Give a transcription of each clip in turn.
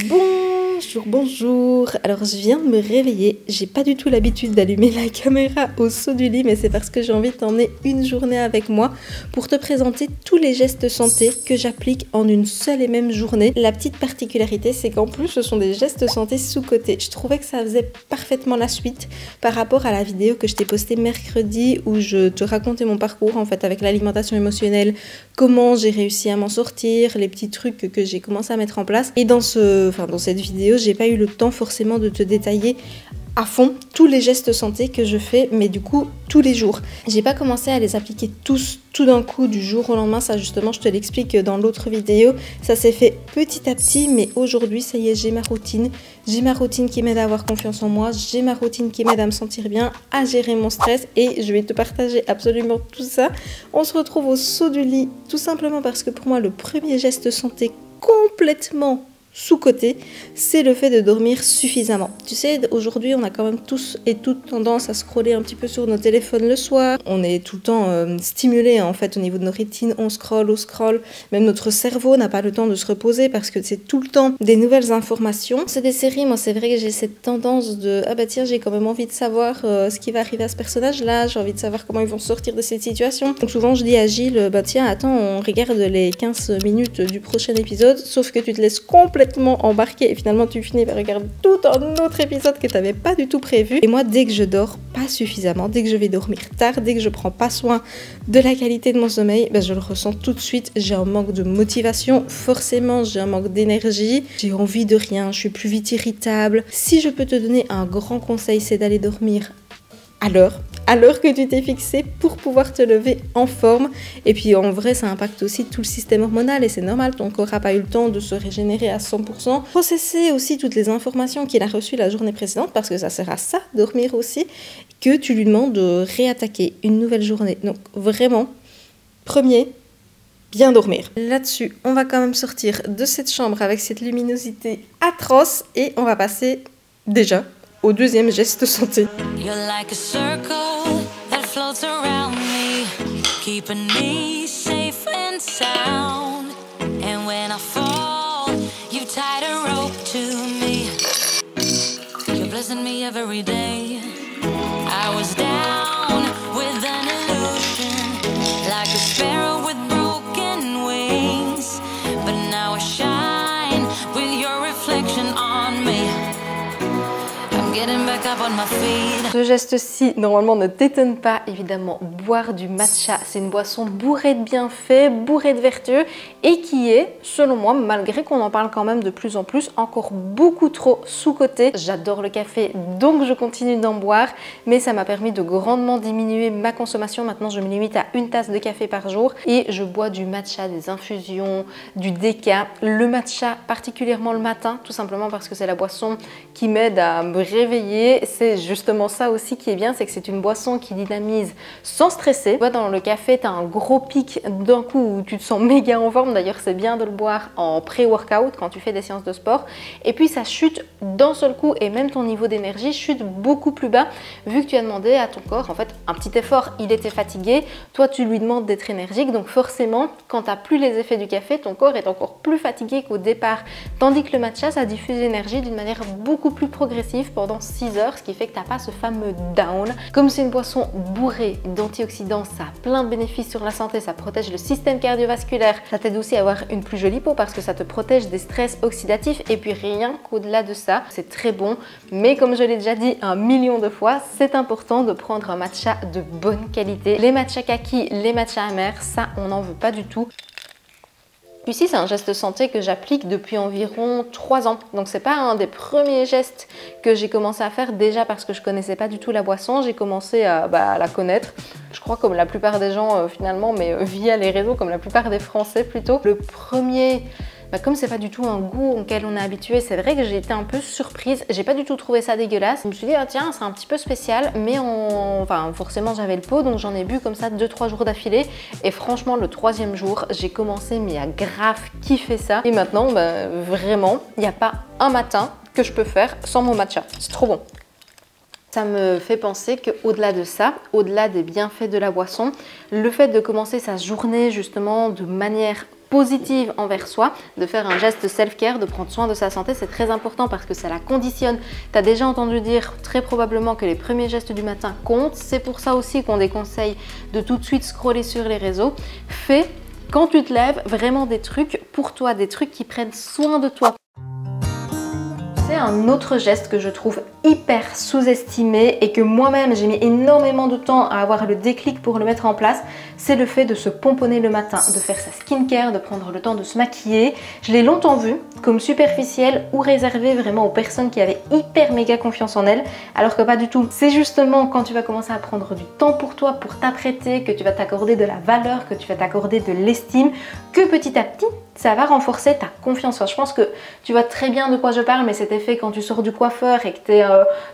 Bonjour, bonjour. Alors je viens de me réveiller, j'ai pas du tout l'habitude d'allumer la caméra au saut du lit, mais c'est parce que j'ai envie de t'emmener une journée avec moi pour te présenter tous les gestes santé que j'applique en une seule et même journée. La petite particularité, c'est qu'en plus ce sont des gestes santé sous-cotés. Je trouvais que ça faisait parfaitement la suite par rapport à la vidéo que je t'ai postée mercredi où je te racontais mon parcours en fait avec l'alimentation émotionnelle, comment j'ai réussi à m'en sortir, les petits trucs que j'ai commencé à mettre en place. Et dans cette vidéo, j'ai pas eu le temps forcément de te détailler à fond tous les gestes santé que je fais, mais du coup tous les jours. J'ai pas commencé à les appliquer tous tout d'un coup du jour au lendemain, ça justement je te l'explique dans l'autre vidéo. Ça s'est fait petit à petit, mais aujourd'hui ça y est, j'ai ma routine. J'ai ma routine qui m'aide à avoir confiance en moi, j'ai ma routine qui m'aide à me sentir bien, à gérer mon stress, et je vais te partager absolument tout ça. On se retrouve au saut du lit, tout simplement parce que pour moi le premier geste santé complètement sous-côté, c'est le fait de dormir suffisamment. Tu sais, aujourd'hui, on a quand même tous et toutes tendance à scroller un petit peu sur nos téléphones le soir. On est tout le temps stimulé en fait au niveau de nos rétines. On scrolle. Même notre cerveau n'a pas le temps de se reposer parce que c'est tout le temps des nouvelles informations. C'est des séries, moi c'est vrai que j'ai cette tendance de ah bah tiens, j'ai quand même envie de savoir ce qui va arriver à ce personnage-là. J'ai envie de savoir comment ils vont sortir de cette situation. Donc souvent je dis à Gilles, bah tiens, attends, on regarde les 15 minutes du prochain épisode, sauf que tu te laisses complètement embarqué et finalement tu finis par regarder tout un autre épisode que tu n'avais pas du tout prévu. Et moi, dès que je dors pas suffisamment, dès que je vais dormir tard, dès que je prends pas soin de la qualité de mon sommeil, ben je le ressens tout de suite. J'ai un manque de motivation, forcément j'ai un manque d'énergie, j'ai envie de rien, je suis plus vite irritable. Si je peux te donner un grand conseil, c'est d'aller dormir à l'heure que tu t'es fixé pour pouvoir te lever en forme. Et puis en vrai, ça impacte aussi tout le système hormonal et c'est normal, ton corps n'a pas eu le temps de se régénérer à 100%. Processer aussi toutes les informations qu'il a reçues la journée précédente parce que ça sert à ça, dormir aussi, que tu lui demandes de réattaquer une nouvelle journée. Donc vraiment, premier, bien dormir. Là-dessus, on va quand même sortir de cette chambre avec cette luminosité atroce et on va passer déjà au deuxième geste santé. You're like a circle that floats around me, keeping me safe and sound. And when I fall, you tied a rope to me. You're blessing me every day. I was down with an illusion, like a sparrow with broken wings. But now I shine with your reflection on me. Ce geste-ci, normalement, ne t'étonne pas, évidemment, boire du matcha. C'est une boisson bourrée de bienfaits, bourrée de vertus et qui est, selon moi, malgré qu'on en parle quand même de plus en plus, encore beaucoup trop sous-coté. J'adore le café, donc je continue d'en boire, mais ça m'a permis de grandement diminuer ma consommation. Maintenant, je me limite à une tasse de café par jour et je bois du matcha, des infusions, du déca. Le matcha, particulièrement le matin, tout simplement parce que c'est la boisson qui m'aide à me réveiller. C'est justement ça aussi qui est bien, c'est que c'est une boisson qui dynamise sans stresser. Tu vois, dans le café, tu as un gros pic d'un coup où tu te sens méga en forme. D'ailleurs, c'est bien de le boire en pré-workout quand tu fais des séances de sport. Et puis, ça chute d'un seul coup et même ton niveau d'énergie chute beaucoup plus bas vu que tu as demandé à ton corps, en fait, un petit effort. Il était fatigué, toi, tu lui demandes d'être énergique. Donc forcément, quand tu n'as plus les effets du café, ton corps est encore plus fatigué qu'au départ. Tandis que le matcha, ça diffuse l'énergie d'une manière beaucoup plus progressive pendant 6 heures, ce qui fait que tu n'as pas ce fameux down. Comme c'est une boisson bourrée d'antioxydants, ça a plein de bénéfices sur la santé, ça protège le système cardiovasculaire, ça t'aide aussi à avoir une plus jolie peau parce que ça te protège des stress oxydatifs et puis rien qu'au-delà de ça, c'est très bon. Mais comme je l'ai déjà dit 1 million de fois, c'est important de prendre un matcha de bonne qualité. Les matcha kaki, les matcha amers, ça on n'en veut pas du tout. Puis ici, c'est un geste santé que j'applique depuis environ 3 ans. Donc c'est pas un des premiers gestes que j'ai commencé à faire déjà parce que je connaissais pas du tout la boisson. J'ai commencé à la connaître, je crois comme la plupart des gens finalement, mais via les réseaux, comme la plupart des Français plutôt. Le premier... comme c'est pas du tout un goût auquel on est habitué, c'est vrai que j'ai été un peu surprise. J'ai pas du tout trouvé ça dégueulasse. Je me suis dit, ah tiens, c'est un petit peu spécial, mais forcément j'avais le pot, donc j'en ai bu comme ça 2-3 jours d'affilée. Et franchement, le 3e jour, j'ai commencé mais à grave kiffer ça. Et maintenant, vraiment, il n'y a pas un matin que je peux faire sans mon matcha. C'est trop bon. Ça me fait penser qu'au-delà de ça, au-delà des bienfaits de la boisson, le fait de commencer sa journée justement de manière positive envers soi, de faire un geste self-care, de prendre soin de sa santé. C'est très important parce que ça la conditionne. Tu as déjà entendu dire très probablement que les premiers gestes du matin comptent. C'est pour ça aussi qu'on déconseille de tout de suite scroller sur les réseaux. Fais, quand tu te lèves, vraiment des trucs pour toi, des trucs qui prennent soin de toi. C'est un autre geste que je trouve hyper sous-estimé et que moi-même j'ai mis énormément de temps à avoir le déclic pour le mettre en place, c'est le fait de se pomponner le matin, de faire sa skincare, de prendre le temps de se maquiller. Je l'ai longtemps vu comme superficiel ou réservé vraiment aux personnes qui avaient hyper méga confiance en elles, alors que pas du tout. C'est justement quand tu vas commencer à prendre du temps pour toi, pour t'apprêter, que tu vas t'accorder de la valeur, que tu vas t'accorder de l'estime, que petit à petit, ça va renforcer ta confiance en soi. Je pense que tu vois très bien de quoi je parle, mais cet effet quand tu sors du coiffeur et que tu es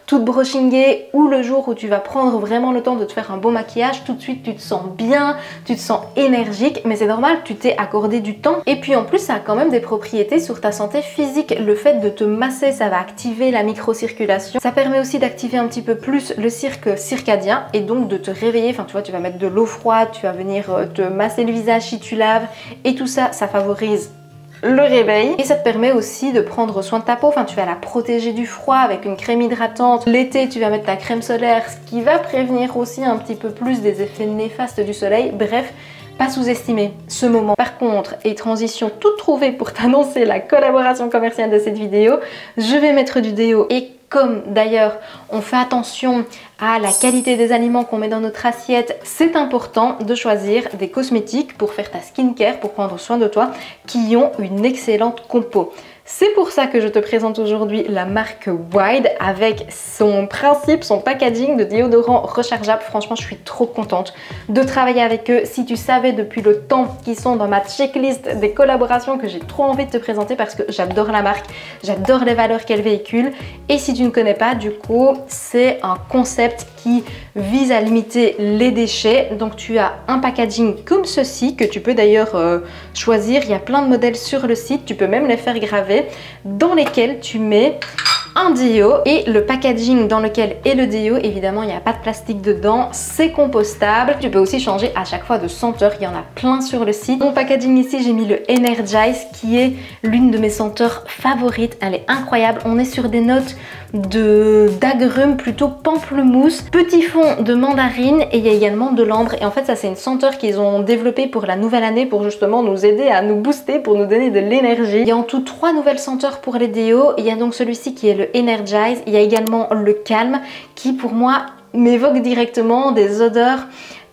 toute brushingée, ou le jour où tu vas prendre vraiment le temps de te faire un beau maquillage, tout de suite tu te sens bien, tu te sens énergique, mais c'est normal, tu t'es accordé du temps. Et puis en plus, ça a quand même des propriétés sur ta santé physique. Le fait de te masser, ça va activer la microcirculation. Ça permet aussi d'activer un petit peu plus le cycle circadien et donc de te réveiller. Enfin, tu vois, tu vas mettre de l'eau froide, tu vas venir te masser le visage si tu laves, et tout ça, ça favorise le réveil et ça te permet aussi de prendre soin de ta peau. Enfin, tu vas la protéger du froid avec une crème hydratante. L'été, tu vas mettre ta crème solaire, ce qui va prévenir aussi un petit peu plus des effets néfastes du soleil. Bref, pas sous-estimer ce moment. Par contre, et transition toute trouvée pour t'annoncer la collaboration commerciale de cette vidéo, je vais mettre du déo. Et comme d'ailleurs on fait attention à la qualité des aliments qu'on met dans notre assiette, c'est important de choisir des cosmétiques pour faire ta skincare, pour prendre soin de toi, qui ont une excellente compo. C'est pour ça que je te présente aujourd'hui la marque Wild avec son principe, son packaging de déodorant rechargeable. Franchement, je suis trop contente de travailler avec eux. Si tu savais depuis le temps qu'ils sont dans ma checklist des collaborations que j'ai trop envie de te présenter parce que j'adore la marque, j'adore les valeurs qu'elle véhicule. Et si tu ne connais pas, du coup, c'est un concept qui vise à limiter les déchets. Donc tu as un packaging comme ceci que tu peux d'ailleurs choisir. Il y a plein de modèles sur le site, tu peux même les faire graver, dans lesquels tu mets un déo et le packaging dans lequel est le déo, évidemment il n'y a pas de plastique dedans, c'est compostable. Tu peux aussi changer à chaque fois de senteur, il y en a plein sur le site. Mon packaging ici, j'ai mis le Energize qui est l'une de mes senteurs favorites, elle est incroyable. On est sur des notes d'agrumes, plutôt pamplemousse, petit fond de mandarine et il y a également de l'ambre. Et en fait ça c'est une senteur qu'ils ont développée pour la nouvelle année pour justement nous aider à nous booster, pour nous donner de l'énergie. Il y a en tout 3 nouvelles senteurs pour les déos. Il y a donc celui-ci qui est le Energize, il y a également le Calme qui pour moi m'évoque directement des odeurs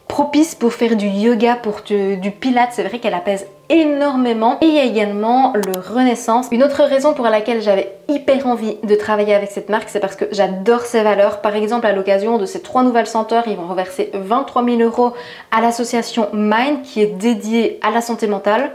propices pour faire du yoga, pour du pilates. C'est vrai qu'elle apaise énormément. Et il y a également le Renaissance. Une autre raison pour laquelle j'avais hyper envie de travailler avec cette marque, c'est parce que j'adore ses valeurs. Par exemple, à l'occasion de ces 3 nouvelles senteurs, ils vont reverser 23 000 € à l'association Mind qui est dédiée à la santé mentale.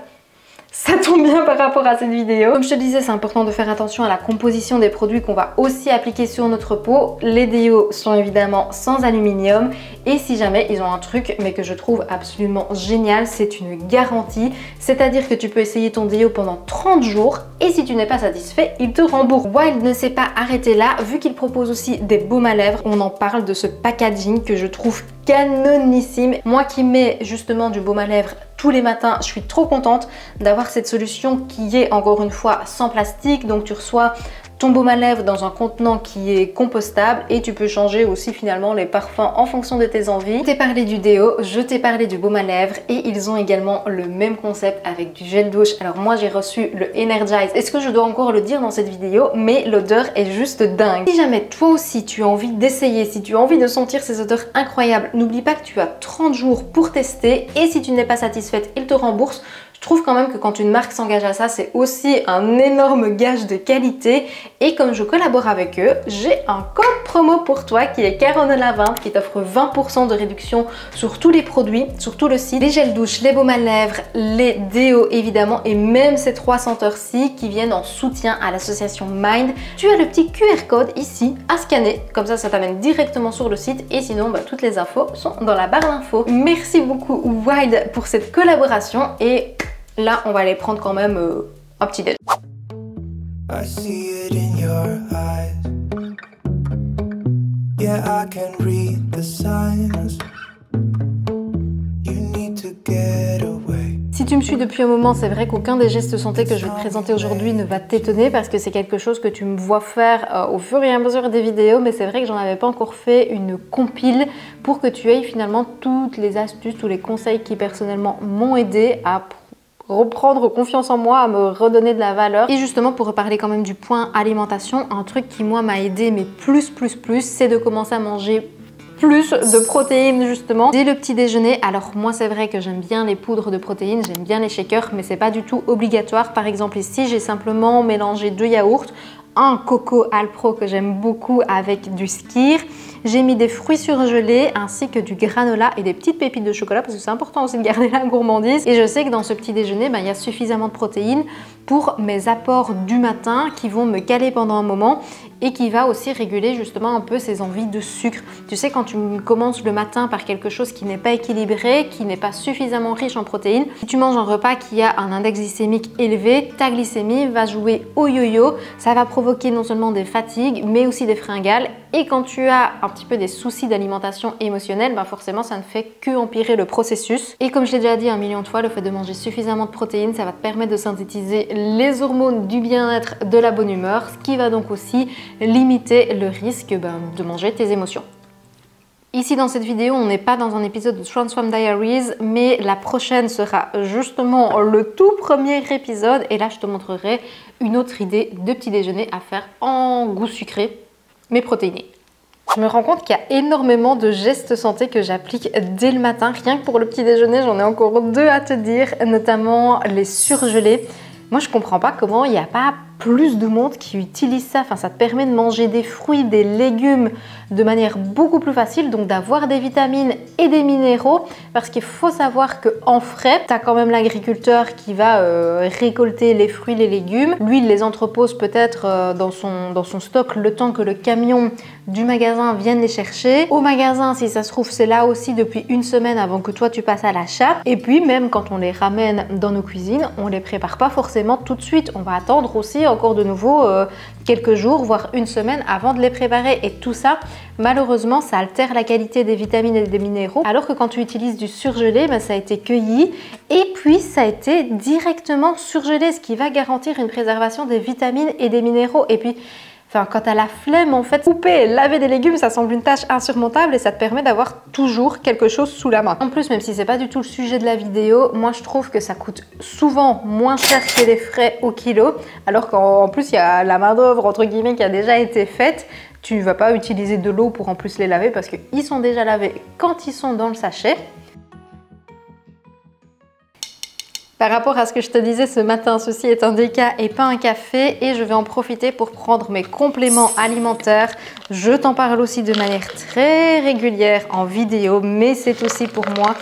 Ça tombe bien par rapport à cette vidéo. Comme je te disais, c'est important de faire attention à la composition des produits qu'on va aussi appliquer sur notre peau. Les déos sont évidemment sans aluminium et si jamais ils ont un truc mais que je trouve absolument génial, c'est une garantie. C'est-à-dire que tu peux essayer ton déo pendant 30 jours et si tu n'es pas satisfait, il te rembourse. Wild ne s'est pas arrêté là, vu qu'il propose aussi des baumes à lèvres. On en parle de ce packaging que je trouve canonissime. Moi qui mets justement du baume à lèvres tous les matins, je suis trop contente d'avoir cette solution qui est encore une fois sans plastique. Donc tu reçois ton baume à lèvres dans un contenant qui est compostable et tu peux changer aussi finalement les parfums en fonction de tes envies. Je t'ai parlé du déo, je t'ai parlé du baume à lèvres et ils ont également le même concept avec du gel douche. Alors moi j'ai reçu le Energize. Est-ce que je dois encore le dire dans cette vidéo? Mais l'odeur est juste dingue. Si jamais toi aussi tu as envie d'essayer, si tu as envie de sentir ces odeurs incroyables, n'oublie pas que tu as 30 jours pour tester et si tu n'es pas satisfaite, ils te remboursent. Je trouve quand même que quand une marque s'engage à ça, c'est aussi un énorme gage de qualité. Et comme je collabore avec eux, j'ai un code promo pour toi qui est Caronola20 qui t'offre 20% de réduction sur tous les produits, sur tout le site. Les gels douche, les baumes à lèvres, les déos évidemment et même ces 3 senteurs-ci qui viennent en soutien à l'association Mind. Tu as le petit QR code ici à scanner, comme ça ça t'amène directement sur le site et sinon bah, toutes les infos sont dans la barre d'infos. Merci beaucoup Wild pour cette collaboration et là, on va aller prendre quand même un petit déj. I see it in your eyes. Yeah, I can read the signs. You need to get away. Si tu me suis depuis un moment, c'est vrai qu'aucun des gestes santé que je vais te présenter aujourd'hui ne va t'étonner parce que c'est quelque chose que tu me vois faire au fur et à mesure des vidéos, mais c'est vrai que j'en avais pas encore fait une compile pour que tu aies finalement toutes les astuces, tous les conseils qui personnellement m'ont aidé à reprendre confiance en moi, à me redonner de la valeur. Et justement, pour reparler quand même du point alimentation, un truc qui moi m'a aidé, mais plus, c'est de commencer à manger plus de protéines justement dès le petit déjeuner. Alors moi c'est vrai que j'aime bien les poudres de protéines, j'aime bien les shakers, mais c'est pas du tout obligatoire. Par exemple ici j'ai simplement mélangé 2 yaourts, un coco Alpro que j'aime beaucoup avec du skyr. J'ai mis des fruits surgelés ainsi que du granola et des petites pépites de chocolat parce que c'est important aussi de garder la gourmandise. Et je sais que dans ce petit déjeuner, il y a suffisamment de protéines pour mes apports du matin qui vont me caler pendant un moment et qui va aussi réguler justement un peu ces envies de sucre. Tu sais, quand tu commences le matin par quelque chose qui n'est pas équilibré, qui n'est pas suffisamment riche en protéines, si tu manges un repas qui a un index glycémique élevé, ta glycémie va jouer au yo-yo. Ça va provoquer non seulement des fatigues, mais aussi des fringales. Et quand tu as un petit peu des soucis d'alimentation émotionnelle, forcément ça ne fait que empirer le processus. Et comme je l'ai déjà dit 1 million de fois, le fait de manger suffisamment de protéines, ça va te permettre de synthétiser les hormones du bien-être, de la bonne humeur, ce qui va donc aussi limiter le risque de manger tes émotions. Ici dans cette vidéo, on n'est pas dans un épisode de Transform Diaries, mais la prochaine sera justement le tout premier épisode et là je te montrerai une autre idée de petit déjeuner à faire en goût sucré mais protéiné. Je me rends compte qu'il y a énormément de gestes santé que j'applique dès le matin. Rien que pour le petit déjeuner, j'en ai encore 2 à te dire, notamment les surgelés. Moi, je comprends pas comment il n'y a pas plus de monde qui utilise ça. Enfin, ça te permet de manger des fruits, des légumes de manière beaucoup plus facile, donc d'avoir des vitamines et des minéraux. Parce qu'il faut savoir qu'en frais, tu as quand même l'agriculteur qui va récolter les fruits, les légumes. Lui, il les entrepose peut-être dans son stock le temps que le camion du magasin vienne les chercher. Au magasin, si ça se trouve, c'est là aussi depuis 1 semaine avant que toi tu passes à l'achat. Et puis, même quand on les ramène dans nos cuisines, on les prépare pas forcément tout de suite. On va attendre aussi encore de nouveau quelques jours, voire 1 semaine avant de les préparer. Et tout ça, malheureusement, ça altère la qualité des vitamines et des minéraux. Alors que quand tu utilises du surgelé, ça a été cueilli et puis ça a été directement surgelé, ce qui va garantir une préservation des vitamines et des minéraux. Et puis, quand tu as la flemme, en fait, couper et laver des légumes, ça semble une tâche insurmontable et ça te permet d'avoir toujours quelque chose sous la main. En plus, même si c'est pas du tout le sujet de la vidéo, moi je trouve que ça coûte souvent moins cher que les frais au kilo, alors qu'en plus il y a la main d'œuvre entre guillemets qui a déjà été faite. Tu ne vas pas utiliser de l'eau pour en plus les laver parce qu'ils sont déjà lavés quand ils sont dans le sachet. Par rapport à ce que je te disais ce matin, ceci est un déca et pas un café et je vais en profiter pour prendre mes compléments alimentaires. Je t'en parle aussi de manière très régulière en vidéo, mais c'est aussi pour moi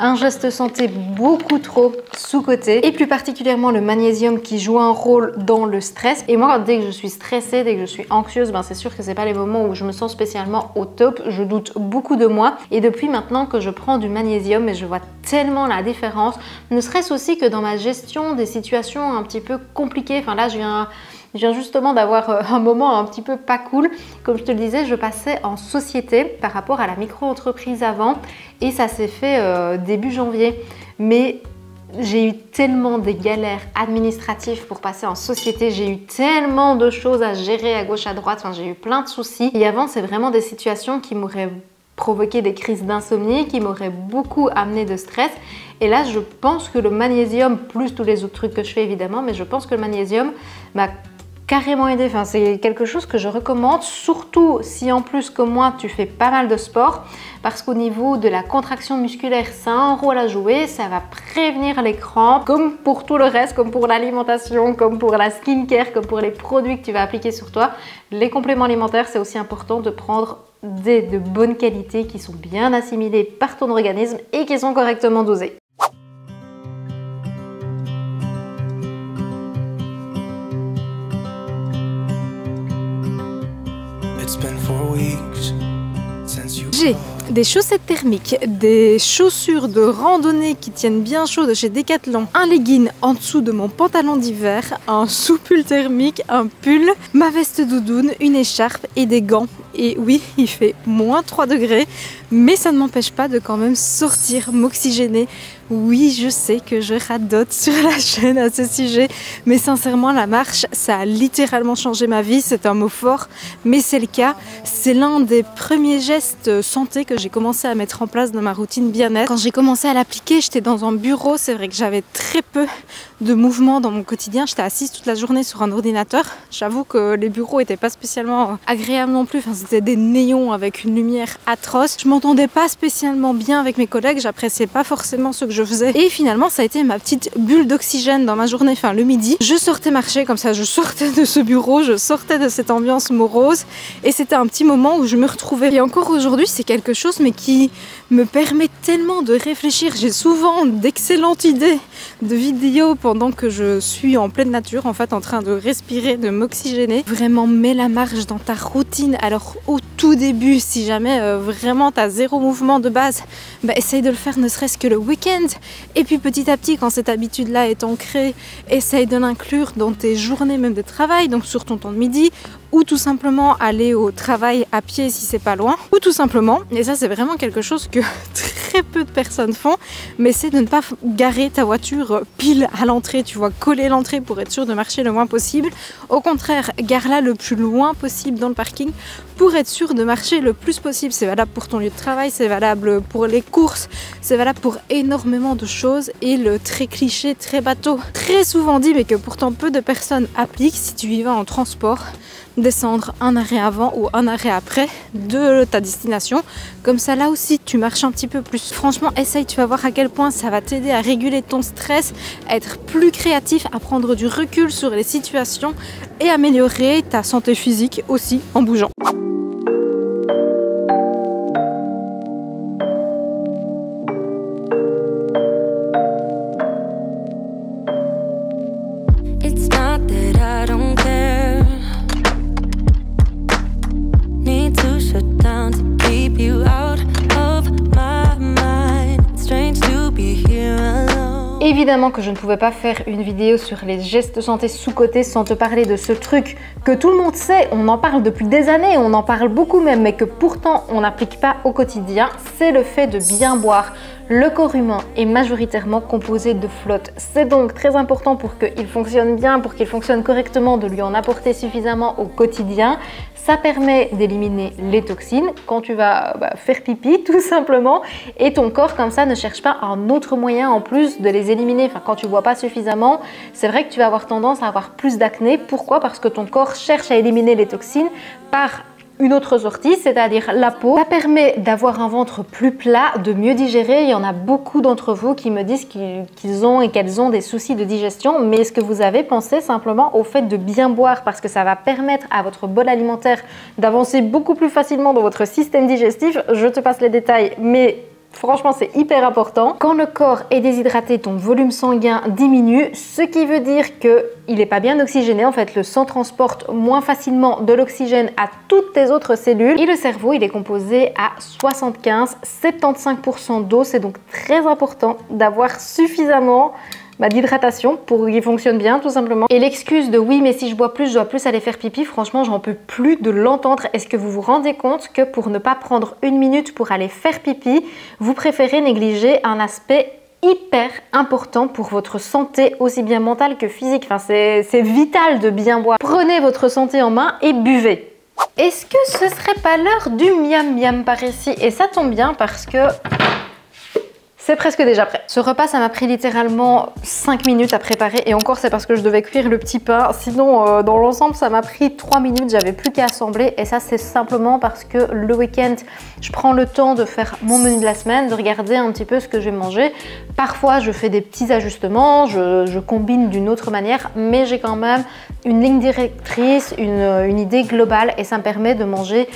un geste santé beaucoup trop sous-coté et plus particulièrement le magnésium qui joue un rôle dans le stress. Et moi, dès que je suis stressée, dès que je suis anxieuse, c'est sûr que c'est pas les moments où je me sens spécialement au top. Je doute beaucoup de moi et depuis maintenant que je prends du magnésium, je vois tellement la différence, ne serait-ce aussi que dans ma gestion des situations un petit peu compliquées. Là, je viens justement d'avoir un moment un petit peu pas cool. Comme je te le disais, je passais en société par rapport à la micro-entreprise avant et ça s'est fait début janvier. Mais j'ai eu tellement des galères administratives pour passer en société, j'ai eu tellement de choses à gérer à gauche à droite, j'ai eu plein de soucis. Et avant, c'est vraiment des situations qui m'auraient provoqué des crises d'insomnie, qui m'auraient beaucoup amené de stress. Et là, je pense que le magnésium, plus tous les autres trucs que je fais évidemment, mais je pense que le magnésium m'a carrément aidé. C'est quelque chose que je recommande, surtout si en plus comme moi tu fais pas mal de sport, parce qu'au niveau de la contraction musculaire, ça a un rôle à jouer, ça va prévenir les crampes, comme pour tout le reste, comme pour l'alimentation, comme pour la skincare, comme pour les produits que tu vas appliquer sur toi. Les compléments alimentaires, c'est aussi important de prendre de bonne qualité, qui sont bien assimilés par ton organisme et qui sont correctement dosés. J'ai des chaussettes thermiques, des chaussures de randonnée qui tiennent bien chaud de chez Decathlon, un legging en dessous de mon pantalon d'hiver, un sous-pull thermique, un pull, ma veste doudoune, une écharpe et des gants. Et oui, il fait moins 3 degrés, mais ça ne m'empêche pas de quand même sortir, m'oxygéner, Oui, je sais que je radote sur la chaîne à ce sujet, mais sincèrement, la marche, ça a littéralement changé ma vie. C'est un mot fort, mais c'est le cas. C'est l'un des premiers gestes santé que j'ai commencé à mettre en place dans ma routine bien-être. Quand j'ai commencé à l'appliquer, j'étais dans un bureau. C'est vrai que j'avais très peu de mouvements dans mon quotidien. J'étais assise toute la journée sur un ordinateur. J'avoue que les bureaux n'étaient pas spécialement agréables non plus. Enfin, c'était des néons avec une lumière atroce. Je m'entendais pas spécialement bien avec mes collègues. J'appréciais pas forcément ce que je faisais. Et finalement, ça a été ma petite bulle d'oxygène dans ma journée. Enfin, le midi, je sortais marcher comme ça. Je sortais de ce bureau, je sortais de cette ambiance morose. Et c'était un petit moment où je me retrouvais. Et encore aujourd'hui, c'est quelque chose mais qui me permet tellement de réfléchir. J'ai souvent d'excellentes idées de vidéos pendant que je suis en pleine nature, en fait, en train de respirer, de m'oxygéner. Vraiment, mets la marche dans ta routine. Alors, au tout début, si jamais vraiment tu as zéro mouvement de base, essaye de le faire ne serait-ce que le week-end. Et puis petit à petit, quand cette habitude-là est ancrée, essaye de l'inclure dans tes journées même de travail, donc sur ton temps de midi, ou tout simplement aller au travail à pied si c'est pas loin, ou tout simplement, et ça c'est vraiment quelque chose que très peu de personnes font, mais c'est de ne pas garer ta voiture pile à l'entrée, tu vois, coller l'entrée pour être sûr de marcher le moins possible. Au contraire, gare-la le plus loin possible dans le parking pour être sûr de marcher le plus possible. C'est valable pour ton lieu de travail, c'est valable pour les courses, c'est valable pour énormément de choses. Et le très cliché, très bateau, très souvent dit, mais que pourtant peu de personnes appliquent, si tu y vas en transport, descendre un arrêt avant ou un arrêt après de ta destination. Comme ça, là aussi, tu marches un petit peu plus. Franchement, essaye, tu vas voir à quel point ça va t'aider à réguler ton stress, à être plus créatif, à prendre du recul sur les situations et améliorer ta santé physique aussi en bougeant. It's not that I don't care. Need to shut down to keep you out of my mind. It's strange to be here alone. Évidemment que je ne pouvais pas faire une vidéo sur les gestes santé sous-cotés sans te parler de ce truc que tout le monde sait, on en parle depuis des années, on en parle beaucoup même, mais que pourtant on n'applique pas au quotidien, c'est le fait de bien boire. Le corps humain est majoritairement composé de flotte. C'est donc très important pour qu'il fonctionne bien, pour qu'il fonctionne correctement, de lui en apporter suffisamment au quotidien. Ça permet d'éliminer les toxines quand tu vas faire pipi tout simplement, et ton corps comme ça ne cherche pas un autre moyen en plus de les éliminer. Enfin, quand tu bois pas suffisamment, c'est vrai que tu vas avoir tendance à avoir plus d'acné. Pourquoi? Parce que ton corps cherche à éliminer les toxines par une autre sortie, c'est-à-dire la peau. Ça permet d'avoir un ventre plus plat, de mieux digérer. Il y en a beaucoup d'entre vous qui me disent qu'ils ont et qu'elles ont des soucis de digestion, mais est-ce que vous avez pensé simplement au fait de bien boire, parce que ça va permettre à votre bol alimentaire d'avancer beaucoup plus facilement dans votre système digestif. Je te passe les détails, mais franchement, c'est hyper important. Quand le corps est déshydraté, ton volume sanguin diminue, ce qui veut dire qu'il n'est pas bien oxygéné. En fait, le sang transporte moins facilement de l'oxygène à toutes tes autres cellules. Et le cerveau, il est composé à 75-75% d'eau. C'est donc très important d'avoir suffisamment d'hydratation pour qu'il fonctionne bien, tout simplement. Et l'excuse de oui, mais si je bois plus, je dois plus aller faire pipi, franchement, j'en peux plus de l'entendre. Est-ce que vous vous rendez compte que pour ne pas prendre une minute pour aller faire pipi, vous préférez négliger un aspect hyper important pour votre santé, aussi bien mentale que physique. Enfin, c'est vital de bien boire. Prenez votre santé en main et buvez. Est-ce que ce serait pas l'heure du miam miam par ici? Et ça tombe bien parce que c'est presque déjà prêt. Ce repas, ça m'a pris littéralement 5 minutes à préparer, et encore c'est parce que je devais cuire le petit pain. Sinon, dans l'ensemble, ça m'a pris 3 minutes, j'avais plus qu'à assembler, et ça c'est simplement parce que le week-end, je prends le temps de faire mon menu de la semaine, de regarder un petit peu ce que je vais manger. Parfois, je fais des petits ajustements, je combine d'une autre manière, mais j'ai quand même une ligne directrice, une idée globale, et ça me permet de manger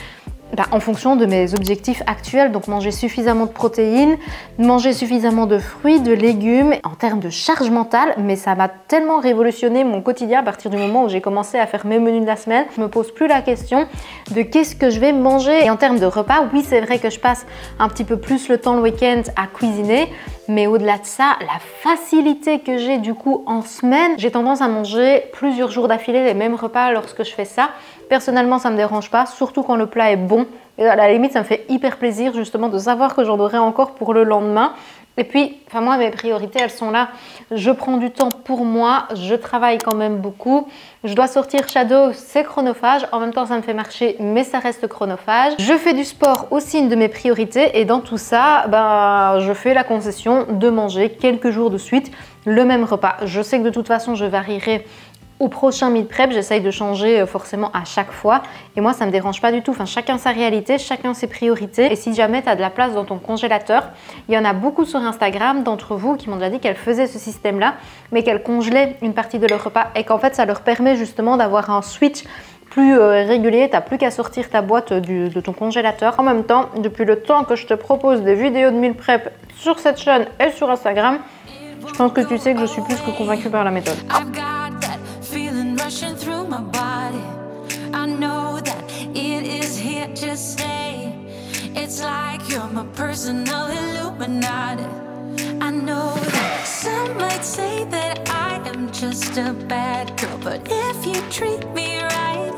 en fonction de mes objectifs actuels. Donc manger suffisamment de protéines, manger suffisamment de fruits, de légumes, en termes de charge mentale. Mais ça m'a tellement révolutionné mon quotidien à partir du moment où j'ai commencé à faire mes menus de la semaine. Je me pose plus la question de qu'est-ce que je vais manger. Et en termes de repas, oui, c'est vrai que je passe un petit peu plus le temps le week-end à cuisiner, mais au-delà de ça, la facilité que j'ai du coup en semaine, j'ai tendance à manger plusieurs jours d'affilée les mêmes repas lorsque je fais ça. Personnellement, ça me dérange pas, surtout quand le plat est bon. Et à la limite, ça me fait hyper plaisir justement de savoir que j'en aurai encore pour le lendemain. Et puis, enfin moi, mes priorités, elles sont là. Je prends du temps pour moi, je travaille quand même beaucoup. Je dois sortir Shadow, c'est chronophage. En même temps, ça me fait marcher, mais ça reste chronophage. Je fais du sport, aussi une de mes priorités. Et dans tout ça, je fais la concession de manger quelques jours de suite le même repas. Je sais que de toute façon, je varierai au prochain meal prep, j'essaye de changer forcément à chaque fois et moi ça me dérange pas du tout, enfin chacun sa réalité, chacun ses priorités et si jamais tu as de la place dans ton congélateur, il y en a beaucoup sur Instagram d'entre vous qui m'ont déjà dit qu'elles faisaient ce système là mais qu'elles congelaient une partie de leur repas et qu'en fait ça leur permet justement d'avoir un switch plus régulier, tu n'as plus qu'à sortir ta boîte de ton congélateur. En même temps, depuis le temps que je te propose des vidéos de meal prep sur cette chaîne et sur Instagram, je pense que tu sais que je suis plus que convaincue par la méthode. Rushing through my body, I know that it is here to stay. It's like you're my personal Illuminati. I know that some might say that I am just a bad girl, but if you treat me right,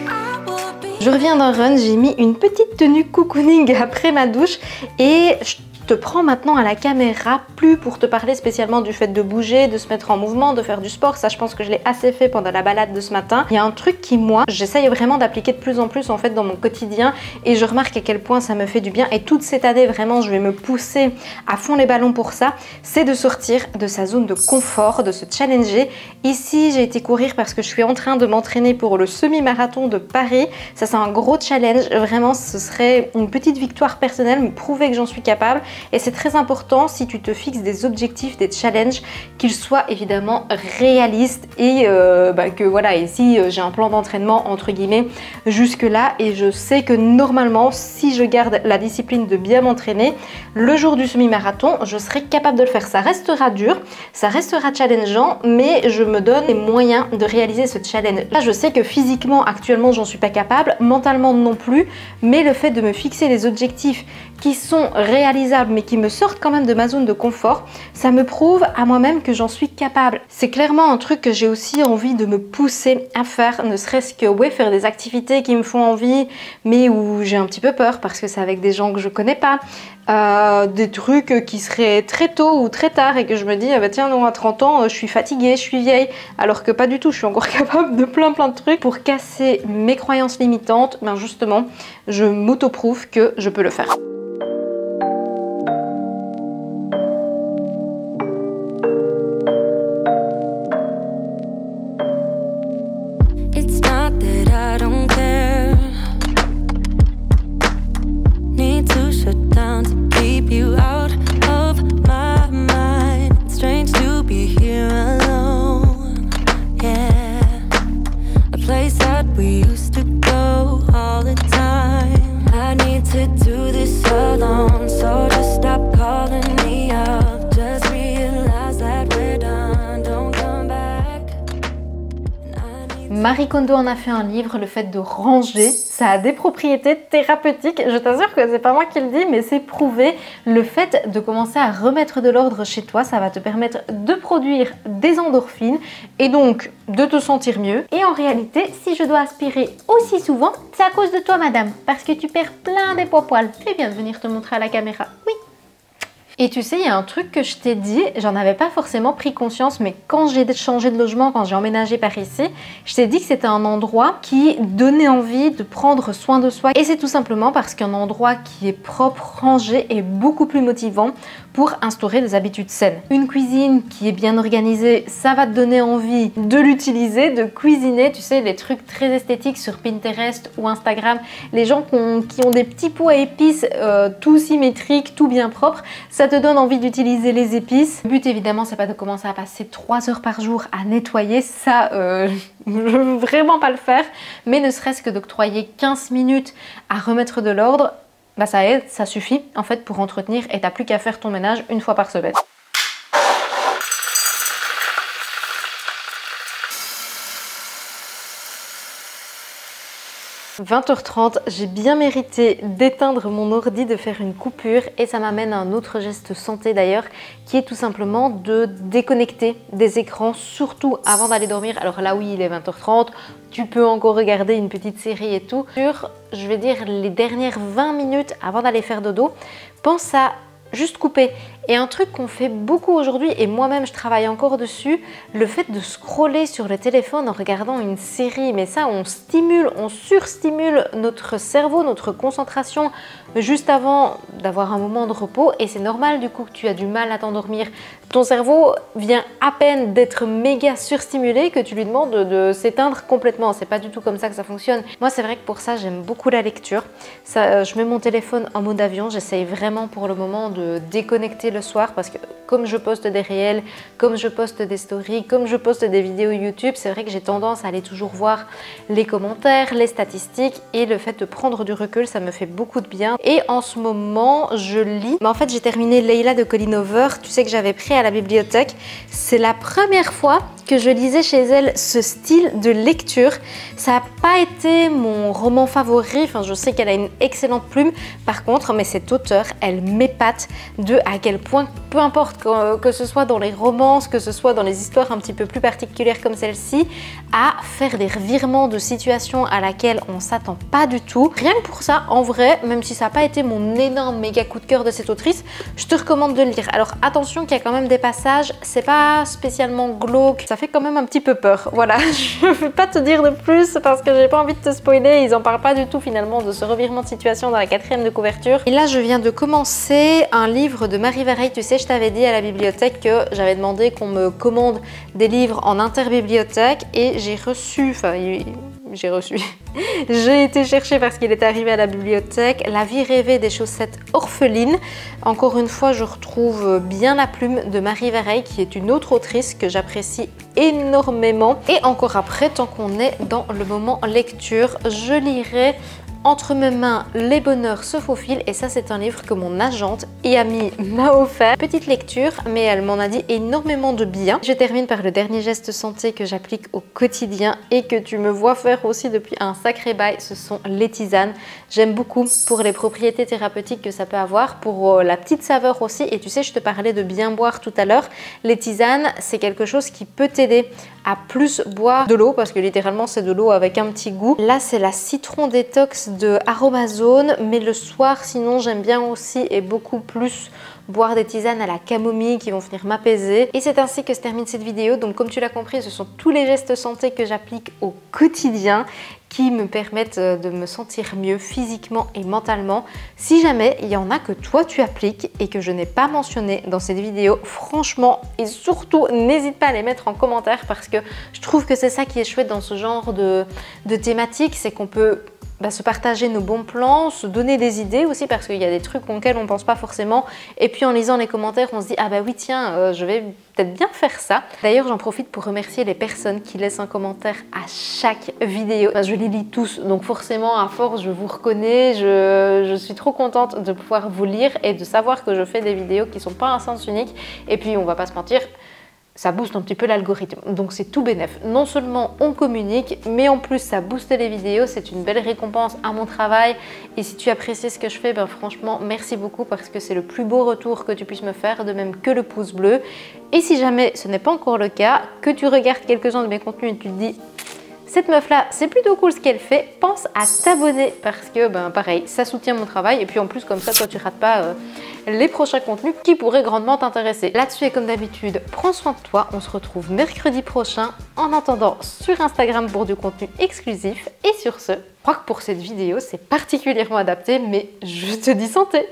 I will be. Je reviens d'un run, j'ai mis une petite tenue cocooning après ma douche et je te prends maintenant à la caméra, plus pour te parler spécialement du fait de bouger, de se mettre en mouvement, de faire du sport. Ça, je pense que je l'ai assez fait pendant la balade de ce matin. Il y a un truc qui, moi, j'essaye vraiment d'appliquer de plus en plus en fait dans mon quotidien et je remarque à quel point ça me fait du bien. Et toute cette année, vraiment, je vais me pousser à fond les ballons pour ça. C'est de sortir de sa zone de confort, de se challenger. Ici, j'ai été courir parce que je suis en train de m'entraîner pour le semi-marathon de Paris. Ça, c'est un gros challenge. Vraiment, ce serait une petite victoire personnelle, me prouver que j'en suis capable. Et c'est très important si tu te fixes des objectifs, des challenges, qu'ils soient évidemment réalistes et que voilà, ici j'ai un plan d'entraînement entre guillemets jusque là et je sais que normalement si je garde la discipline de bien m'entraîner, le jour du semi-marathon, je serai capable de le faire. Ça restera dur, ça restera challengeant, mais je me donne les moyens de réaliser ce challenge. Là, je sais que physiquement, actuellement, j'en suis pas capable, mentalement non plus, mais le fait de me fixer des objectifs qui sont réalisables mais qui me sortent quand même de ma zone de confort, ça me prouve à moi-même que j'en suis capable. C'est clairement un truc que j'ai aussi envie de me pousser à faire, ne serait-ce que faire des activités qui me font envie mais où j'ai un petit peu peur parce que c'est avec des gens que je connais pas, des trucs qui seraient très tôt ou très tard et que je me dis tiens non, à 30 ans je suis fatiguée, je suis vieille, alors que pas du tout, je suis encore capable de plein de trucs. Pour casser mes croyances limitantes, justement je m'auto-prouve que je peux le faire. Marie Kondo en a fait un livre, le fait de ranger, ça a des propriétés thérapeutiques. Je t'assure que c'est pas moi qui le dis, mais c'est prouvé. Le fait de commencer à remettre de l'ordre chez toi, ça va te permettre de produire des endorphines et donc de te sentir mieux. Et en réalité, si je dois aspirer aussi souvent, c'est à cause de toi, madame, parce que tu perds plein des poils. Fais bien de venir te montrer à la caméra. Oui. Et tu sais, il y a un truc que je t'ai dit, j'en avais pas forcément pris conscience, mais quand j'ai changé de logement, quand j'ai emménagé par ici, je t'ai dit que c'était un endroit qui donnait envie de prendre soin de soi. Et c'est tout simplement parce qu'un endroit qui est propre, rangé, est beaucoup plus motivant pour instaurer des habitudes saines. Une cuisine qui est bien organisée, ça va te donner envie de l'utiliser, de cuisiner. Tu sais, les trucs très esthétiques sur Pinterest ou Instagram, les gens qui ont des petits pots à épices tout symétriques, tout bien propre, ça te donne envie d'utiliser les épices. Le but évidemment, c'est pas de commencer à passer 3 heures par jour à nettoyer, ça je veux vraiment pas le faire, mais ne serait-ce que d'octroyer 15 minutes à remettre de l'ordre, ça aide, ça suffit en fait pour entretenir et t'as plus qu'à faire ton ménage une fois par semaine. « 20h30, j'ai bien mérité d'éteindre mon ordi, de faire une coupure et ça m'amène à un autre geste santé d'ailleurs qui est tout simplement de déconnecter des écrans, surtout avant d'aller dormir. Alors là oui, il est 20h30, tu peux encore regarder une petite série et tout. Sur, je vais dire, les dernières 20 minutes avant d'aller faire dodo, pense à juste couper. Et un truc qu'on fait beaucoup aujourd'hui, et moi-même je travaille encore dessus, le fait de scroller sur le téléphone en regardant une série. Mais ça, on stimule, on surstimule notre cerveau, notre concentration juste avant d'avoir un moment de repos. Et c'est normal du coup que tu as du mal à t'endormir. Ton cerveau vient à peine d'être méga surstimulé que tu lui demandes de s'éteindre complètement. C'est pas du tout comme ça que ça fonctionne. Moi, c'est vrai que pour ça, j'aime beaucoup la lecture. Ça, je mets mon téléphone en mode avion. J'essaye vraiment pour le moment de déconnecter le soir parce que comme je poste des réels, comme je poste des stories, comme je poste des vidéos YouTube, c'est vrai que j'ai tendance à aller toujours voir les commentaires, les statistiques, et le fait de prendre du recul, ça me fait beaucoup de bien. Et en ce moment, je lis. Mais en fait, j'ai terminé Leila de Colleen Hoover. Tu sais que j'avais pris à la bibliothèque. C'est la première fois que je lisais chez elle ce style de lecture. Ça n'a pas été mon roman favori. Enfin, je sais qu'elle a une excellente plume. Par contre, mais cette auteure, elle m'épate de à quel point, peu importe que ce soit dans les romances, que ce soit dans les histoires un petit peu plus particulières comme celle-ci, à faire des revirements de situation à laquelle on s'attend pas du tout. Rien que pour ça, en vrai, même si ça n'a pas été mon énorme méga coup de cœur de cette autrice, je te recommande de le lire. Alors attention qu'il y a quand même des passages, c'est pas spécialement glauque, ça fait quand même un petit peu peur. Voilà, je ne vais pas te dire de plus parce que j'ai pas envie de te spoiler. Ils en parlent pas du tout finalement de ce revirement de situation dans la 4e de couverture. Et là, je viens de commencer un livre de Marie Vareille. Tu sais, je t'avais dit à la bibliothèque que j'avais demandé qu'on me commande des livres en interbibliothèque et j'ai reçu, j'ai été chercher parce qu'il est arrivé à la bibliothèque La vie rêvée des chaussettes orphelines. Encore une fois, je retrouve bien la plume de Marie Vareille qui est une autre autrice que j'apprécie énormément. Et encore après, tant qu'on est dans le moment lecture, je lirai Entre mes mains, les bonheurs se faufilent, et ça c'est un livre que mon agente et amie m'a offert. Petite lecture, mais elle m'en a dit énormément de bien. Je termine par le dernier geste santé que j'applique au quotidien et que tu me vois faire aussi depuis un sacré bail, ce sont les tisanes. J'aime beaucoup pour les propriétés thérapeutiques que ça peut avoir, pour la petite saveur aussi. Et tu sais, je te parlais de bien boire tout à l'heure. Les tisanes, c'est quelque chose qui peut t'aider à plus boire de l'eau, parce que littéralement c'est de l'eau avec un petit goût. Là, c'est la citron détox de Aromazone, mais le soir sinon j'aime bien aussi et beaucoup plus boire des tisanes à la camomille qui vont venir m'apaiser. Et c'est ainsi que se termine cette vidéo. Donc comme tu l'as compris, ce sont tous les gestes santé que j'applique au quotidien qui me permettent de me sentir mieux physiquement et mentalement. Si jamais il y en a que toi tu appliques et que je n'ai pas mentionné dans cette vidéo, franchement, et surtout n'hésite pas à les mettre en commentaire, parce que je trouve que c'est ça qui est chouette dans ce genre de thématique, c'est qu'on peut se partager nos bons plans, se donner des idées aussi, parce qu'il y a des trucs auxquels on ne pense pas forcément, et puis en lisant les commentaires on se dit ah bah oui tiens, je vais peut-être bien faire ça. D'ailleurs j'en profite pour remercier les personnes qui laissent un commentaire à chaque vidéo. Je les lis tous, donc forcément à force je vous reconnais, je suis trop contente de pouvoir vous lire et de savoir que je fais des vidéos qui ne sont pas un sens unique. Et puis on va pas se mentir, ça booste un petit peu l'algorithme, donc c'est tout bénef. Non seulement on communique, mais en plus ça booste les vidéos, c'est une belle récompense à mon travail. Et si tu apprécies ce que je fais, franchement merci beaucoup, parce que c'est le plus beau retour que tu puisses me faire, de même que le pouce bleu. Et si jamais ce n'est pas encore le cas, que tu regardes quelques-uns de mes contenus et tu te dis cette meuf là c'est plutôt cool ce qu'elle fait, pense à t'abonner, parce que pareil, ça soutient mon travail, et puis en plus comme ça toi tu rates pas les prochains contenus qui pourraient grandement t'intéresser. Là-dessus, et comme d'habitude, prends soin de toi, on se retrouve mercredi prochain, en attendant sur Instagram pour du contenu exclusif. Et sur ce, je crois que pour cette vidéo c'est particulièrement adapté, mais je te dis santé.